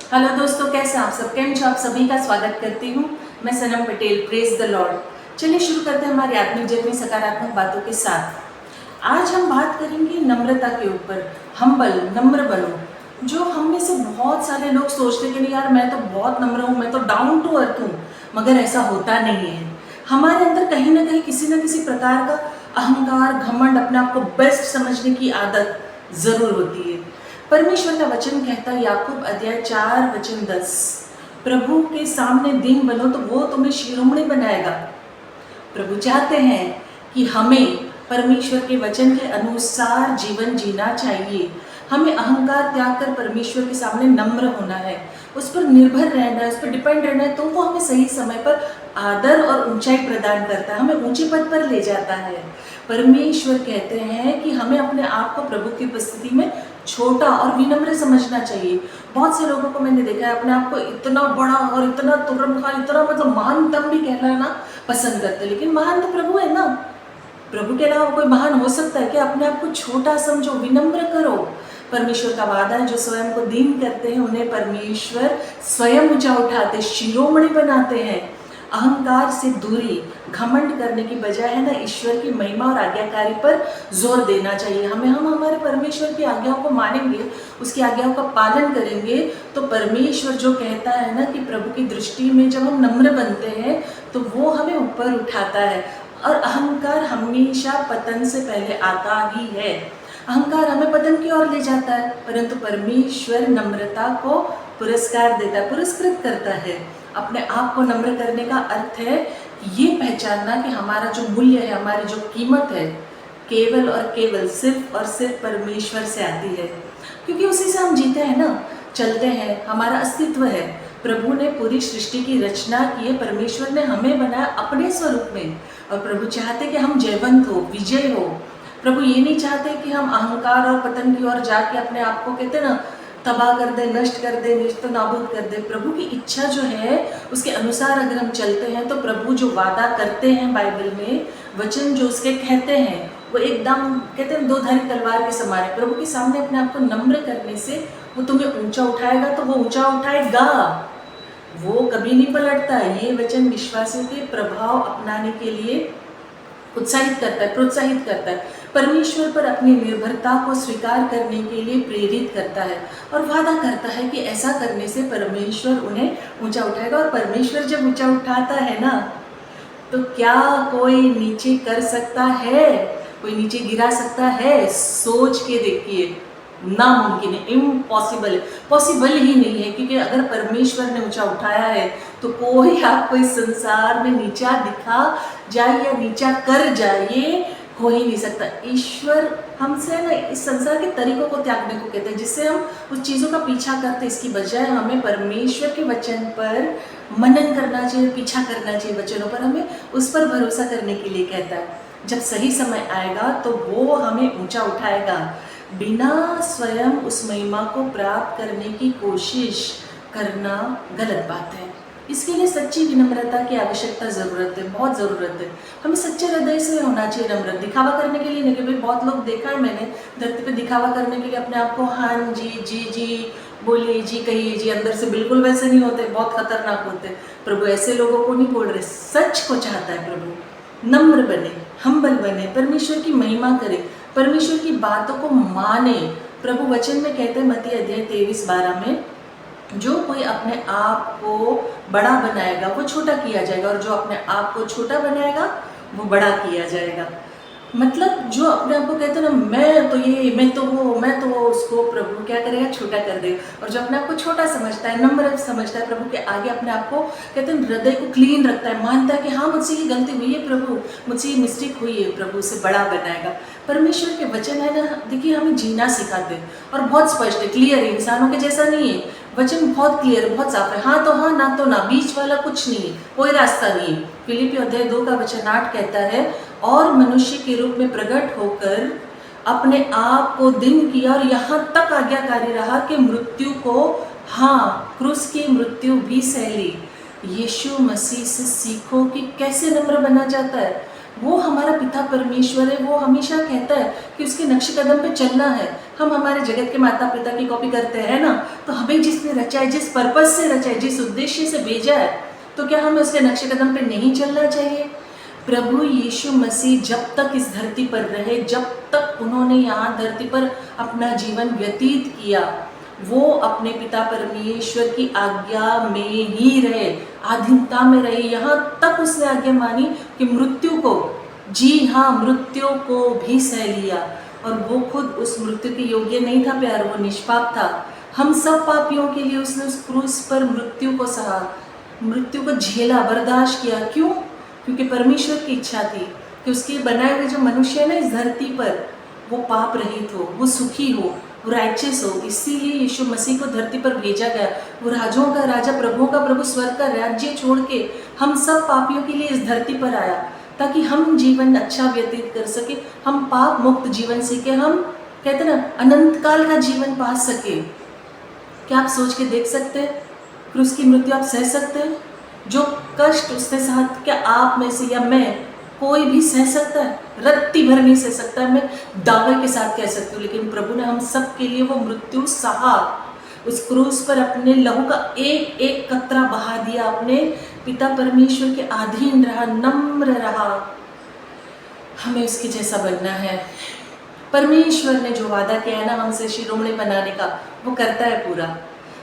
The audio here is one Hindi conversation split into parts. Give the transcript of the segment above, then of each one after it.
हेलो दोस्तों, कैसे आप सब? केम छो? आप सभी का स्वागत करती हूँ। मैं Sanam Patel. Praise the lord. चलिए शुरू करते हैं हमारी आत्मिक जीवन में सकारात्मक बातों के साथ। आज हम बात करेंगे नम्रता के ऊपर। हम्बल, नम्र बनो। जो हम में से बहुत सारे लोग सोचते हैं कि नहीं यार, मैं तो बहुत नम्र हूँ, मैं तो डाउन टू अर्थ हूँ, मगर ऐसा होता नहीं है। हमारे अंदर कहीं ना कहीं किसी न किसी प्रकार का अहंकार, घमंड, अपने आप को बेस्ट समझने की आदत जरूर होती है। परमेश्वर का वचन कहता है, याकूब अध्याय 4 वचन 10, प्रभु के सामने दीन बनो तो वो तुम्हें शिरोमणि बनाएगा। प्रभु चाहते हैं कि हमें परमेश्वर के वचन के अनुसार जीवन जीना चाहिए। हमें अहंकार त्याग कर परमेश्वर के सामने नम्र होना है, उस पर निर्भर रहना है, उस पर डिपेंड रहना है, तो वो हमें सही समय पर आदर और ऊंचाई प्रदान करता है, हमें ऊंचे पद पर ले जाता है। परमेश्वर कहते हैं कि हमें अपने आप को प्रभु की उपस्थिति में छोटा और विनम्र समझना चाहिए। बहुत से लोगों को मैंने देखा है अपने आप को इतना बड़ा और इतना तुर्रमखान, इतना मतलब महानतम भी कहलाना पसंद करते हैं, लेकिन महान तो प्रभु है ना। प्रभु के अलावा कोई महान हो सकता है कि अपने आप को छोटा समझो, विनम्र करो। परमेश्वर का वादा है, जो स्वयं को दीन करते हैं उन्हें परमेश्वर स्वयं ऊंचा उठाते, शिरोमणि बनाते हैं। अहंकार से दूरी, घमंड करने की बजाय है ना, ईश्वर की महिमा और आज्ञाकारी पर जोर देना चाहिए। हम हमारे परमेश्वर की आज्ञाओं को मानेंगे, उसकी आज्ञाओं का पालन करेंगे, तो परमेश्वर जो कहता है ना कि प्रभु की दृष्टि में जब हम नम्र बनते हैं तो वो हमें ऊपर उठाता है। और अहंकार हमेशा पतन से पहले आता ही है। अहंकार हमें पतन की ओर ले जाता है, परंतु परमेश्वर नम्रता को पुरस्कार देता है, पुरस्कृत करता है। अपने आप को नम्र करने का अर्थ है ये पहचानना कि हमारा जो मूल्य है, हमारी जो कीमत है, केवल और केवल सिर्फ और सिर्फ परमेश्वर से आती है, क्योंकि उसी से हम जीते हैं ना, चलते हैं, हमारा अस्तित्व है। प्रभु ने पूरी सृष्टि की रचना की है, परमेश्वर ने हमें बनाया अपने स्वरूप में, और प्रभु चाहते कि हम जयवंत हो, विजय हो। प्रभु ये नहीं चाहते कि हम अहंकार और पतन की ओर जाके अपने आप को, कहते ना, तबाह कर दे, नष्ट कर दे, निष्ठ नाबूद कर दे। प्रभु की इच्छा जो है उसके अनुसार अगर हम चलते हैं तो प्रभु जो वादा करते हैं बाइबल में, वचन जो उसके कहते हैं, वो एकदम, कहते हैं, दो धारी तलवार के समान है। प्रभु के सामने अपने आप को नम्र करने से वो तुम्हें ऊंचा उठाएगा, तो वो ऊंचा उठाएगा, वो कभी नहीं पलटता। ये वचन विश्वासियों के प्रभाव अपनाने के लिए उत्साहित करता है, प्रोत्साहित करता है, परमेश्वर पर अपनी निर्भरता को स्वीकार करने के लिए प्रेरित करता है, और वादा करता है कि ऐसा करने से परमेश्वर उन्हें ऊंचा उठाएगा। और परमेश्वर जब ऊंचा उठाता है ना, तो क्या कोई नीचे कर सकता है? कोई नीचे गिरा सकता है? सोच के देखिए, नामुमकिन है, इम्पॉसिबल है, पॉसिबल ही नहीं है। क्योंकि अगर परमेश्वर ने ऊंचा उठाया है तो कोई आपको इस संसार में नीचा दिखा जाए या नीचा कर जाए, ये हो ही नहीं सकता। ईश्वर हमसे ना इस संसार के तरीकों को त्यागने को कहते हैं, जिससे हम उस चीज़ों का पीछा करते हैं। इसकी बजाय हमें परमेश्वर के वचन पर मनन करना चाहिए, पीछा करना चाहिए वचनों पर, हमें उस पर भरोसा करने के लिए कहता है। जब सही समय आएगा तो वो हमें ऊंचा उठाएगा। बिना स्वयं उस महिमा को प्राप्त करने की कोशिश करना गलत बात है। इसके लिए सच्ची विनम्रता की आवश्यकता ज़रूरत है, बहुत ज़रूरत है। हमें सच्चे हृदय से होना चाहिए नम्र, दिखावा करने के लिए नहीं। भाई बहुत लोग देखा है मैंने, धरती पे दिखावा करने के लिए अपने आप को हाँ जी, जी बोलिए, जी कहिए, जी, अंदर से बिल्कुल वैसे नहीं होते, बहुत खतरनाक होते। प्रभु ऐसे लोगों को नहीं बोल रहे, सच को चाहता है प्रभु। नम्र बने, हम्बल बने, परमेश्वर की महिमा करे, परमेश्वर की बातों को माने। प्रभु वचन में कहते हैं मत्ती अध्याय 23:12 में, जो कोई अपने आप को बड़ा बनाएगा वो छोटा किया जाएगा, और जो अपने आप को छोटा बनाएगा वो बड़ा किया जाएगा। मतलब जो अपने आप को कहते हैं ना, मैं तो ये, मैं तो वो, मैं तो वो, उसको प्रभु क्या करेगा? छोटा कर देगा। और जो अपने आप को छोटा समझता है, नम्र समझता है, प्रभु के आगे अपने आप को, कहते हैं, हृदय को क्लीन रखता है, मानता है कि हाँ मुझसे ये गलती हुई है प्रभु, मुझसे ये मिस्टेक हुई है, प्रभु उसे बड़ा बनाएगा। परमेश्वर के वचन है ना, देखिए, हमें जीना सिखाते हैं, और बहुत स्पष्ट है, क्लियर है, इंसानों के जैसा नहीं है। वचन बहुत क्लियर है, बहुत साफ है, हाँ तो हाँ, ना तो ना, बीच वाला कुछ नहीं है, कोई रास्ता नहीं है। फिलिप्पियों अध्याय 2 का वचन 8 कहता है, और मनुष्य के रूप में प्रकट होकर अपने आप को दीन किया, और यहाँ तक आज्ञाकारी रहा कि मृत्यु को, हाँ, क्रूस की मृत्यु भी सह ली। यीशु मसीह से सीखो कि कैसे नम्र बना जाता है। वो हमारा पिता परमेश्वर है, वो हमेशा कहता है कि उसके नक्शे कदम पे चलना है। हम हमारे जगत के माता पिता की कॉपी करते हैं ना, तो हमें जिसने रचा है, जिस पर्पज से रचा है, जिस उद्देश्य से भेजा है, तो क्या हमें उसके नक्शे कदम पे नहीं चलना चाहिए? प्रभु यीशु मसीह जब तक इस धरती पर रहे, जब तक उन्होंने यहाँ धरती पर अपना जीवन व्यतीत किया, वो अपने पिता परमेश्वर की आज्ञा में ही रहे, आधीनता में रहे। यहाँ तक उसने आज्ञा मानी कि मृत्यु को, जी हाँ, मृत्यु को भी सह लिया। और वो खुद उस मृत्यु के योग्य नहीं था प्यार, वो निष्पाप था। हम सब पापियों के लिए उसने उस क्रूस पर मृत्यु को सहा, मृत्यु को झेला, बर्दाश्त किया। क्यों? क्योंकि परमेश्वर की इच्छा थी कि उसके बनाए हुए जो मनुष्य है ना इस धरती पर, वो पाप रहित हो, वो सुखी हो, वो राइचियस हो। इसीलिए यीशु मसीह को धरती पर भेजा गया। वो राजों का राजा, प्रभुओं का प्रभु, स्वर्ग का राज्य छोड़ के हम सब पापियों के लिए इस धरती पर आया, ताकि हम जीवन अच्छा व्यतीत कर सके, हम पाप मुक्त जीवन सीखे, हम कहते ना अनंत काल का जीवन पा सके। क्या आप सोच के देख सकते हैं? क्रूस की मृत्यु आप सह सकते हैं? जो कष्ट उसने सहा, क्या आप में से या मैं कोई भी सह सकता है? रत्ती भर नहीं सह सकता है, मैं दावे के साथ कह सकती हूँ। लेकिन प्रभु ने हम सब के लिए वो मृत्यु सहा, उस क्रूस पर अपने लहू का एक एक कतरा बहा दिया, अपने पिता परमेश्वर के अधीन रहा, नम्र रहा। हमें उसके जैसा बनना है। परमेश्वर ने जो वादा किया है ना हमसे शिरोमणि बनाने का, वो करता है पूरा।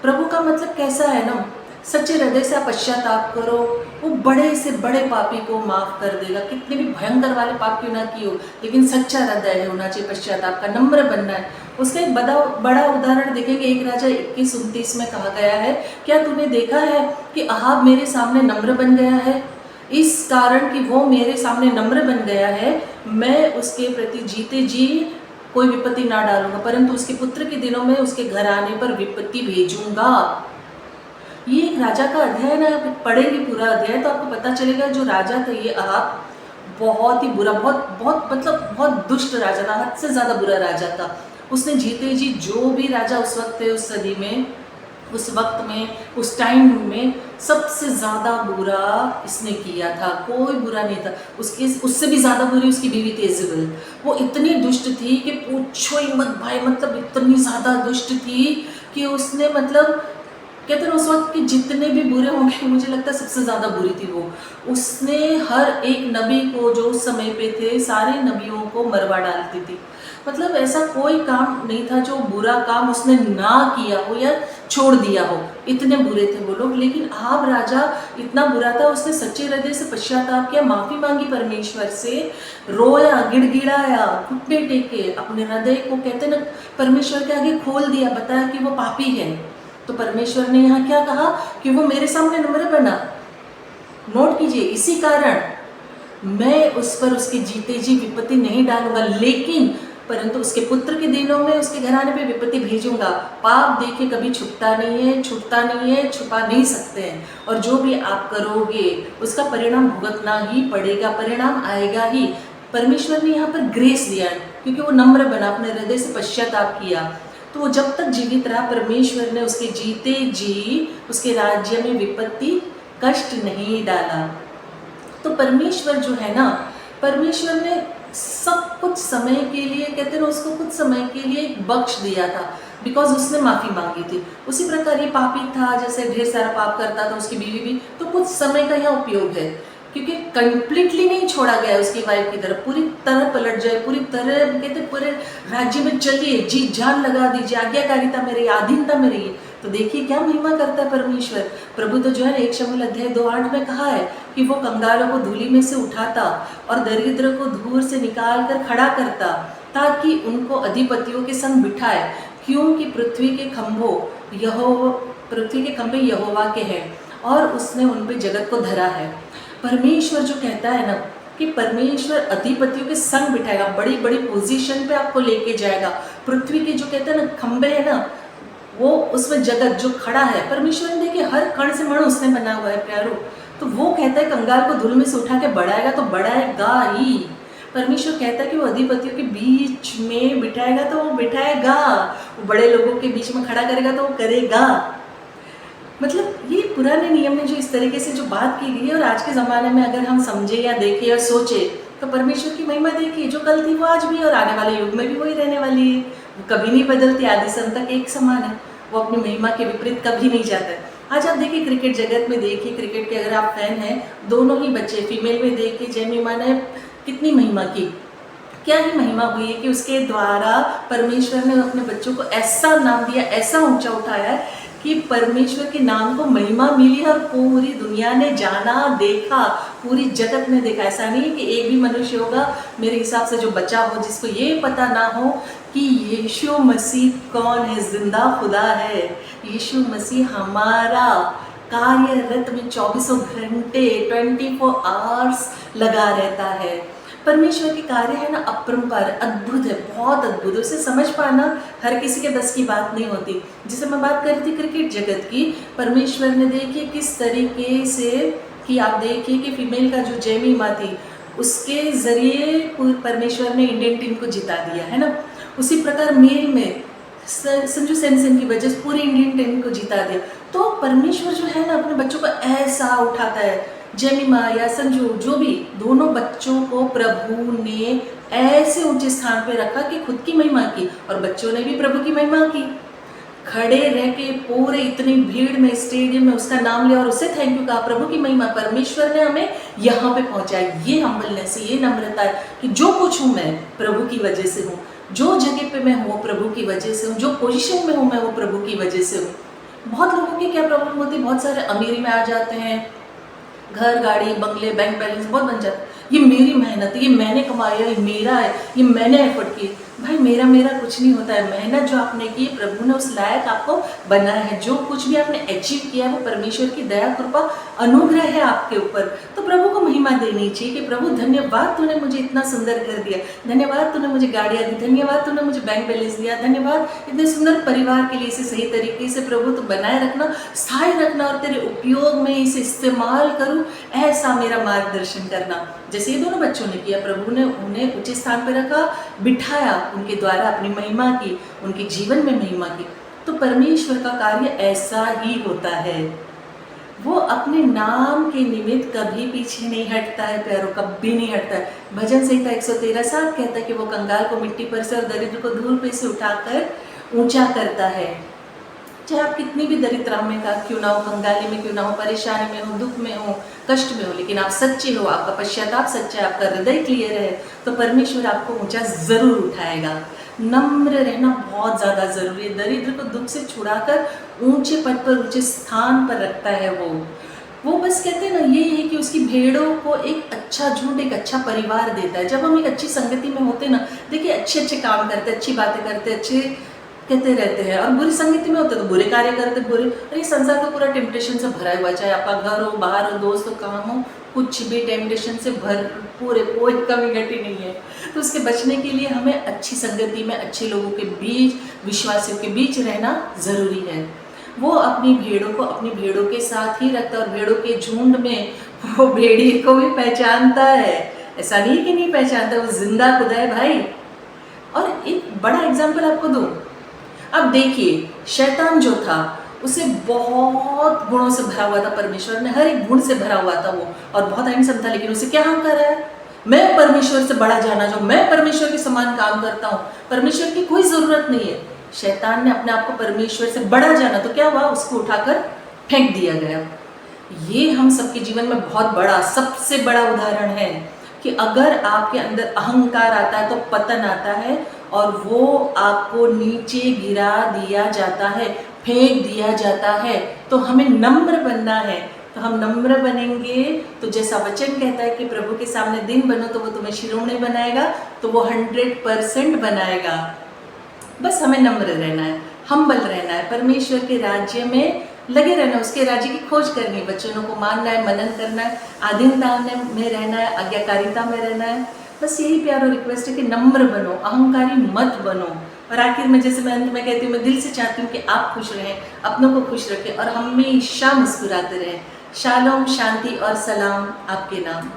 प्रभु का मतलब कैसा है ना, सच्चे हृदय से आप पश्चाताप करो, वो बड़े से बड़े पापी को माफ कर देगा, कितने भी भयंकर वाले पाप क्यों ना किए हो, लेकिन सच्चा हृदय है होना चाहिए, पश्चाताप का, नम्र बनना है। उसका एक बड़ा उदाहरण देखेंगे। एक राजा 21:29 में कहा गया है, क्या तूने देखा है कि अहाब मेरे सामने नम्र बन गया है? इस कारण कि वो मेरे सामने नम्र बन गया है, मैं उसके प्रति जीते जी कोई विपत्ति ना डालूंगा, परंतु उसके पुत्र के दिनों में उसके घर आने पर विपत्ति भेजूंगा। ये एक राजा का अध्याय ना, आप पढ़ेंगे पूरा अध्याय तो आपको पता चलेगा। जो राजा था ये अहाब, बहुत ही बुरा, बहुत मतलब बहुत दुष्ट राजा था, हद से ज़्यादा बुरा राजा था। उसने जीते जी जो भी राजा उस वक्त थे, उस सदी में, उस वक्त में, उस टाइम में सबसे ज़्यादा बुरा इसने किया था। कोई बुरा नहीं था उसके, उससे भी ज़्यादा बुरी उसकी बीवी थी इजेबेल। वो इतनी दुष्ट थी कि पूछो ही मत भाई, मतलब इतनी ज़्यादा दुष्ट थी कि उसने, मतलब कहते हैं उस वक्त के जितने भी बुरे होंगे, मुझे लगता है सबसे ज़्यादा बुरी थी वो। उसने हर एक नबी को जो उस समय पे थे, सारे नबियों को मरवा डालती थी। मतलब ऐसा कोई काम नहीं था जो बुरा काम उसने ना किया हो या छोड़ दिया हो, इतने बुरे थे वो लोग। लेकिन अहाब राजा इतना बुरा था, उसने सच्चे हृदय से पश्चाताप किया, माफ़ी मांगी परमेश्वर से, रोया, गिड़गिड़ाया, घुटने टेके, अपने हृदय को कहते ना परमेश्वर के आगे खोल दिया, बताया कि वो पापी है। तो परमेश्वर ने यहाँ क्या कहा कि वो मेरे सामने नम्र बना। नोट कीजिए, इसी कारण मैं उस पर उसके जीते जी विपत्ति नहीं डालूंगा, लेकिन परंतु उसके पुत्र के दिनों में उसके घराने पे विपत्ति भेजूंगा। पाप देखे कभी छुपता नहीं है, छुपता नहीं है, छुपा नहीं सकते हैं, और जो भी आप करोगे उसका परिणाम भुगतना ही पड़ेगा, परिणाम आएगा ही। परमेश्वर ने यहाँ पर ग्रेस दिया क्योंकि वो नम्र बना, अपने हृदय से पश्चाताप किया। तो वो जब तक जीवित रहा, परमेश्वर ने उसके जीते जी उसके राज्य में विपत्ति, कष्ट नहीं डाला। तो परमेश्वर जो है ना, परमेश्वर ने सब कुछ समय के लिए, कहते हैं उसको कुछ समय के लिए बख्श दिया था, बिकॉज उसने माफ़ी मांगी थी। उसी प्रकार ये पापी था, जैसे ढेर सारा पाप करता था, उसकी बीवी भी, तो कुछ समय का यहाँ उपयोग है, क्योंकि कंप्लीटली नहीं छोड़ा गया उसकी वाइफ की तरफ, पूरी तरह पलट जाए, पूरी तरह कहते पूरे राज्य में चलिए, जी जान लगा दीजिए, आज्ञाकारिता में रहिए, अधीनता में रहिए। तो देखिए क्या महिमा करता है परमेश्वर। प्रभु तो जो है 1 शमूएल अध्याय 2:8 में कहा है कि वो कंगालों को धूली में से उठाता और दरिद्र को धूल से निकाल कर खड़ा करता, ताकि उनको अधिपतियों के संग बिठाए, क्योंकि पृथ्वी के खंभे यहोवा के हैं और उसने उन पे जगत को धरा है। परमेश्वर जो कहता है ना कि परमेश्वर अधिपतियों के संग बिठाएगा, बड़ी बड़ी पोजीशन पे आपको लेके जाएगा। पृथ्वी के जो कहते हैं ना खंबे है ना, वो उसमें जगत जो खड़ा है, परमेश्वर ने देखिए हर कण से मण उसने बना हुआ है प्यारो। तो वो कहता है कंगाल को धूल में से उठा के बढ़ाएगा, तो बढ़ाएगा ही। परमेश्वर कहता है कि वो अधिपतियों के बीच में बिठाएगा, तो वो बिठाएगा, वो बड़े लोगों के बीच में खड़ा करेगा, तो वो करेगा। मतलब ये पुराने नियम में जो इस तरीके से जो बात की गई है, और आज के ज़माने में अगर हम समझे या देखें या सोचे, तो परमेश्वर की महिमा देखिए, जो कल थी वो आज भी और आने वाले युग में भी वही रहने वाली है। वो कभी नहीं बदलती, आदि से अंत तक एक समान है। वो अपनी महिमा के विपरीत कभी नहीं जाता है। आज आप देखिए क्रिकेट जगत में, देखिए क्रिकेट के अगर आप फैन हैं, दोनों ही बच्चे फीमेल में देखिए जेमिमा ने कितनी महिमा की, क्या ही महिमा हुई है कि उसके द्वारा परमेश्वर ने अपने बच्चों को ऐसा नाम दिया, ऐसा ऊंचा उठाया है कि परमेश्वर के नाम को महिमा मिली और पूरी दुनिया ने जाना, देखा, पूरी जगत ने देखा। ऐसा नहीं है कि एक भी मनुष्य होगा मेरे हिसाब से जो बचा हो जिसको ये पता ना हो कि यीशु मसीह कौन है, जिंदा खुदा है। यीशु मसीह हमारा कार्यरत में 24 घंटे 24 आवर्स लगा रहता है। परमेश्वर के कार्य है ना अपरंपार, अद्भुत है, बहुत अद्भुत है। उसे समझ पाना हर किसी के बस की बात नहीं होती। जिसे मैं बात कर रही थी क्रिकेट जगत की, परमेश्वर ने देखिए किस तरीके से कि आप देखिए कि फीमेल का जो जेमिमा थी उसके ज़रिए परमेश्वर ने इंडियन टीम को जिता दिया है ना। उसी प्रकार मेल में संजू सैमसन की वजह से पूरी इंडियन टीम को जिता दिया। तो परमेश्वर जो है ना अपने बच्चों को ऐसा उठाता है, जेमिमा या संजू जो भी, दोनों बच्चों को प्रभु ने ऐसे ऊंचे स्थान पे रखा कि खुद की महिमा की और बच्चों ने भी प्रभु की महिमा की। खड़े रह के पूरे इतनी भीड़ में स्टेडियम में उसका नाम लिया और उसे थैंक यू कहा। प्रभु की महिमा, परमेश्वर ने हमें यहाँ पे पहुंचाया। ये हम्बलनेस है, ये नम्रता है कि जो कुछ हूँ मैं प्रभु की वजह से हूँ, जो जगह पे मैं हूँ प्रभु की वजह से हूँ, जो पोजीशन में हूँ मैं वो प्रभु की वजह से हूँ। बहुत लोगों की क्या प्रॉब्लम होती है, बहुत सारे अमीरी में आ जाते हैं, घर गाड़ी बंगले बैंक बैलेंस बहुत बन जाता है, ये मेरी मेहनत, ये मैंने कमाया, ये मेरा है, ये मैंने एफर्ट की। भाई मेरा मेरा कुछ नहीं होता है। मेहनत जो आपने की, प्रभु ने उस लायक आपको बनाया है। जो कुछ भी आपने अचीव किया है वो परमेश्वर की दया कृपा अनुग्रह है आपके ऊपर। तो प्रभु को महिमा देनी चाहिए कि प्रभु धन्यवाद तूने मुझे इतना सुंदर कर दिया, धन्यवाद तूने मुझे गाड़ियाँ दी, धन्यवाद तूने मुझे बैंक बैलेंस दिया, धन्यवाद इतने सुंदर परिवार के लिए। इसे सही तरीके से प्रभु तो बनाए रखना, स्थायी रखना और तेरे उपयोग में इसे इस्तेमाल करूँ, ऐसा मेरा मार्गदर्शन करना। जैसे ये दोनों बच्चों ने किया, प्रभु ने उन्हें ऊंचे स्थान पर रखा, बिठाया, उनके द्वारा अपनी महिमा की, उनके जीवन में महिमा की। तो परमेश्वर का कार्य ऐसा ही होता है। वो अपने नाम के निमित्त कभी पीछे नहीं हटता है प्यारों, कभी नहीं हटता है। भजन संहिता 113 साथ कहता है कि वो कंगाल को मिट्टी पर से और दरिद्र को धूल पे से उठाकर ऊंचा करता है। चाहे आप कितनी भी दरिद्रा में का क्यों ना हो, कंगाली में क्यों ना हो, परेशानी में हो, दुख में हो, कष्ट में हो, लेकिन आप सच्चे हो, आपका पश्चाताप सच्चा है, आपका हृदय क्लियर है, तो परमेश्वर आपको ऊंचा जरूर उठाएगा। नम्र रहना बहुत ज़्यादा ज़रूरी है। दरिद्र को दुख से छुड़ाकर ऊंचे पद पर, ऊंचे स्थान पर रखता है वो बस कहते हैं ना, ये है कि उसकी भेड़ों को एक अच्छा झुंड, एक अच्छा परिवार देता है। जब हम एक अच्छी संगति में होते हैं ना, देखिए अच्छे अच्छे काम करते, अच्छी बातें करते, अच्छे कहते रहते हैं, और बुरी संगति में होते तो बुरे कार्य करते, बुरे। और ये संसार तो पूरा टेम्पटेशन से भरा हुआ है, चाहे आपका घर हो, बाहर हो, दोस्त हो, काम हो, कुछ भी टेम्पटेशन से भरपूर है, कोई कमी घटी नहीं है। तो उसके बचने के लिए हमें अच्छी संगति में, अच्छे लोगों के बीच, विश्वासियों के बीच रहना ज़रूरी है। वो अपनी भेड़ों को अपनी भेड़ों के साथ ही रखता है और भेड़ों के झुंड में वो भेड़िए को भी पहचानता है। ऐसा नहीं कि नहीं पहचानता, वो जिंदा खुदा है भाई। और एक बड़ा एग्जाम्पल आपको दूँ, अब देखिए शैतान जो था उसे बहुत गुणों से भरा हुआ था, परमेश्वर ने हर एक गुण से भरा हुआ था वो, और बहुत हैंडसम था, लेकिन उसे क्या हम कर रहा है, मैं परमेश्वर से बड़ा जाना चाहूँ, मैं परमेश्वर के समान काम करता हूँ, परमेश्वर की कोई ज़रूरत नहीं है। शैतान ने अपने आप को परमेश्वर से बड़ा जाना, तो क्या हुआ, उसको उठाकर फेंक दिया गया। ये हम सबके जीवन में बहुत बड़ा, सबसे बड़ा उदाहरण है कि अगर आपके अंदर अहंकार आता है तो पतन आता है और वो आपको नीचे गिरा दिया जाता है, फेंक दिया जाता है। तो हमें नम्र बनना है, तो हम नम्र बनेंगे तो जैसा वचन कहता है कि प्रभु के सामने दिन बनो तो वो तुम्हें शिरोमणि बनाएगा, तो वो 100% बनाएगा। बस हमें नम्र रहना है, हम्बल रहना है, परमेश्वर के राज्य में लगे रहना, उसके राज्य की खोज करनी है, वचनों को मानना है, मनन करना है, आधीनता में रहना है, आज्ञाकारिता में रहना है। बस यही प्यार और रिक्वेस्ट है कि नम्र बनो, अहंकारी मत बनो। और आखिर में जैसे मैं अंत में कहती हूँ, मैं दिल से चाहती हूँ कि आप खुश रहें, अपनों को खुश रखें और हमेशा मुस्कुराते रहें। शालोम, शांति और सलाम आपके नाम।